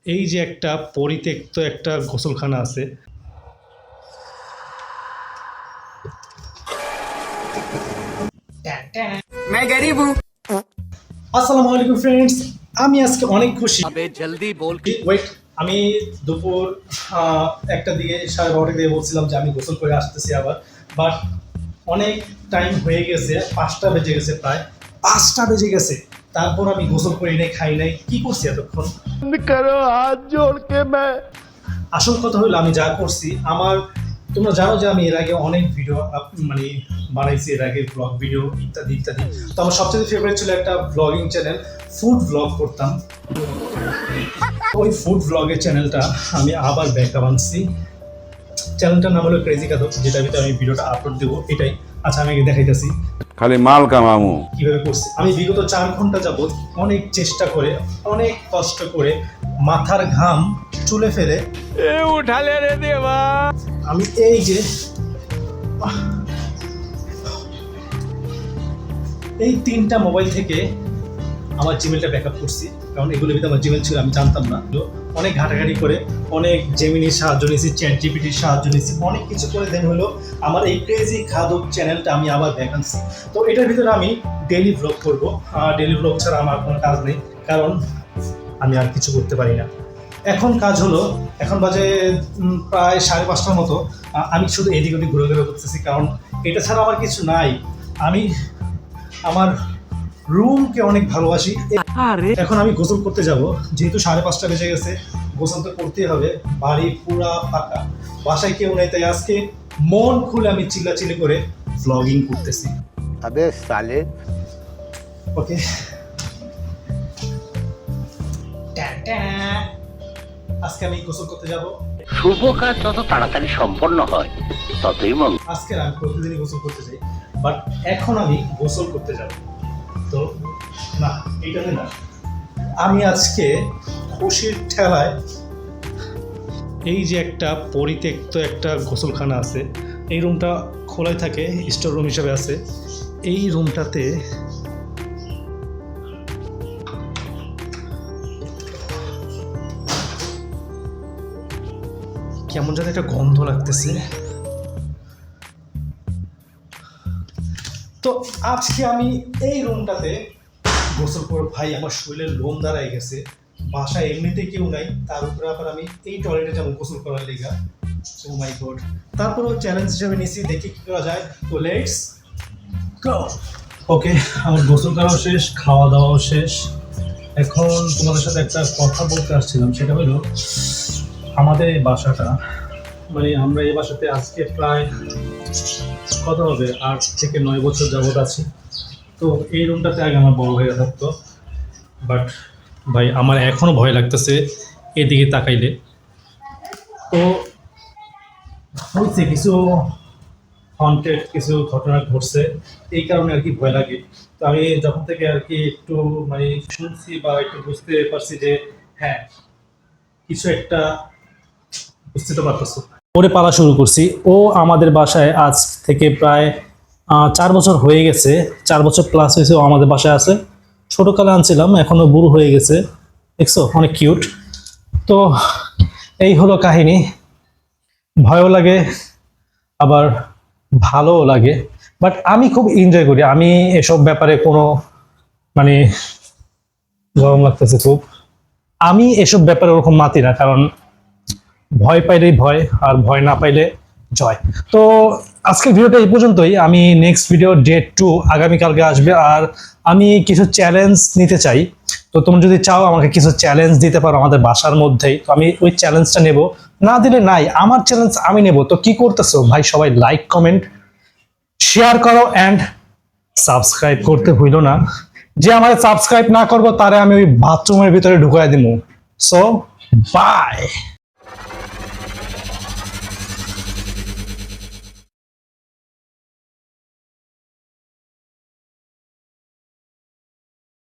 এই যে একটা পরিত্যক্ত একটা গোসলখানা আছে। मैं गरीब हूँ। আসসালামু আলাইকুম ফ্রেন্ডস, আমি আজকে অনেক খুশি। अबे जल्दी बोल के ওয়েট, আমি দুপুর একটা দিকে 12:30 দিয়ে বলছিলাম যে আমি গোসল করে আসতেছি আবার, বাট অনেক টাইম হয়ে গেছে, 5টা বেজে গেছে, প্রায় 5টা বেজে গেছে। তারপর আমি গোসল করি নাই, খাই নাই, কি করছি এতক্ষণ? करो हाथ जोड़ के मैं আসল কথা হলো আমি যা করছি আমার, তোমরা জানো যে আমি এর আগে অনেক ভিডিও মানে বানাইছি, এর আগে ব্লগ ভিডিও ইত্যাদি ইত্যাদি। তো আমার সবচেয়ে ফেভারিট ছিল একটা ব্লগিং চ্যানেল, ফুড ব্লগ করতাম। ওই ফুড ব্লগের চ্যানেলটা আমি আবার ব্যাকআপ আনছি। চ্যানেলটার নাম হলো ক্রেজি কাদব, যেটার ভিতরে আমি ভিডিওটা আপলোড দেবো, এটাই। আচ্ছা, আমি আগে দেখাইতেছি খালি মাল কামামু। কিভাবে করছি। আমি বিগত 4 ঘন্টা যাবত অনেক চেষ্টা করে, অনেক কষ্ট করে, মাথার ঘাম চুলে ফেলে उठा ले रे देवा। আমি এই যে এই 3টা মোবাইল থেকে আমার জিমেলটা ব্যাকআপ করছি, কারণ এগুলোর ভিতরে আমার জিমেল ছিল, আমি জানতাম না। অনেক ঘাটাঘাটি করে, অনেক জেমিনির সাহায্য নিয়েছি, চ্যাট জিপিটির সাহায্য নিয়েছি, অনেক কিছু করে দেন হলো আমার এই ক্রেজি খাদক চ্যানেলটা আমি আবার ব্যাক আনছি। তো এটার ভিতরে আমি ডেইলি ব্লগ করবো। ডেইলি ব্লগ ছাড়া আমার কোনো কাজ নেই, কারণ আমি আর কিছু করতে পারি না। এখন কাজ হলো, এখন বাজে প্রায় 5:30টার মতো। আমি শুধু এদিক ওদিক ঘুরে করতেছি, কারণ এটা ছাড়া আমার কিছু নাই। আমি আমার রুমকে অনেক ভালোবাসি। এখন আমি গোসল করতে যাব, যেহেতু 5:30টা বেজে গেছে, গোসল তো করতেই হবে। বাড়ি পুরা ফাঁকা, বাসায় কেউ নেই, তাই আজকে মন খুলে আমি চিল্লাচিল্লি করে ভ্লগিং করতেছি। अबे साले ওকে, আজকে আমি গোসল করতে যাব। শুভ কাজ যত তাড়াতাড়ি সম্পন্ন হয় ততই মঙ্গল। আজকে আমি প্রতিদিনই গোসল করতে চাই, বাট এখন আমি গোসল করতে যাব। তো না, এইটাতে না, আমি আজকে খুশির ঠেলায়, এই যে একটা পরিত্যক্ত একটা গোসলখানা আছে, এই রুমটা খোলাই থাকে, স্টোর রুম হিসেবে আছে। এই রুমটাতে কেমন যেন একটা গন্ধ লাগতেছে। তো আজকে আমি এই রুমটাতে গোসল করে, ভাই আমার শরীরের লোম দাঁড়ায় গেছে, বাসায় এমনিতে কেউ নাই, তার উপরে আবার আমি এই টয়লেটে যাবো গোসল করার লেগা। ও মাই গড। তারপরও চ্যালেঞ্জ হিসেবে নিছি, দেখি কি করা যায়। তো লেটস গো। ওকে, আমার গোসল করাও শেষ, খাওয়া দাওয়াও শেষ। এখন তোমাদের সাথে একটা কথা বলতে আসছিলাম, সেটা হলো আমাদের এই বাসাটা, মানে আমরা এই বাসাতে আজকে প্রায় কত হবে, 8 থেকে 9 বছর যাবত আছি। তো এই রুমটাতে আগে আমার বড় ভাইরা থাকতো, বাট ভাই আমার এখনও ভয় লাগতেছে এদিকে তাকাইলে। তো হয়েছে কিছু হন্টেড কিছু ঘটনা ঘটছে, এই কারণে আর কি ভয় লাগে। তো আমি যখন থেকে আর কি একটু মানে শুনছি বা একটু বুঝতে পারছি যে হ্যাঁ, কিছু একটা বুঝতে তো পারতেছো, ওরে পালা শুরু করছি। ও আমাদের বাসায় আজ থেকে প্রায় 4 বছর হয়ে গেছে, 4 বছর প্লাস হয়েছে ও আমাদের বাসায় আছে। ছোটোকালে আনছিলাম, এখনও বুড়ো হয়ে গেছে, দেখছো, অনেক কিউট। তো এই হলো কাহিনী। ভয়ও লাগে আবার ভালোও লাগে, বাট আমি খুব এনজয় করি। আমি এসব ব্যাপারে কোনো মানে, গরম লাগতেছে খুব, আমি এসব ব্যাপারে ওরকম মাতি না, কারণ ভয় পাইলেই ভয়, আর ভয় না পাইলে জয়। তো আজকের ভিডিওটা এই পর্যন্তই। আমি নেক্সট ভিডিও ডে 2 আগামীকালকে আসবে, আর আমি কিছু চ্যালেঞ্জ নিতে চাই। তো তোমরা যদি চাও আমাকে কিছু চ্যালেঞ্জ দিতে পারো আমাদের বাসার মধ্যেই, তো আমি ওই চ্যালেঞ্জটা নেব, না দিলে নাই, আমার চ্যালেঞ্জ আমি নেব। তো কি করতেছো ভাই, সবাই লাইক কমেন্ট শেয়ার করো অ্যান্ড সাবস্ক্রাইব করতে ভুলো না। যে আমাকে সাবস্ক্রাইব না করবো তারে আমি ওই বাথরুমের ভিতরে ঢুকাই দিব। So by.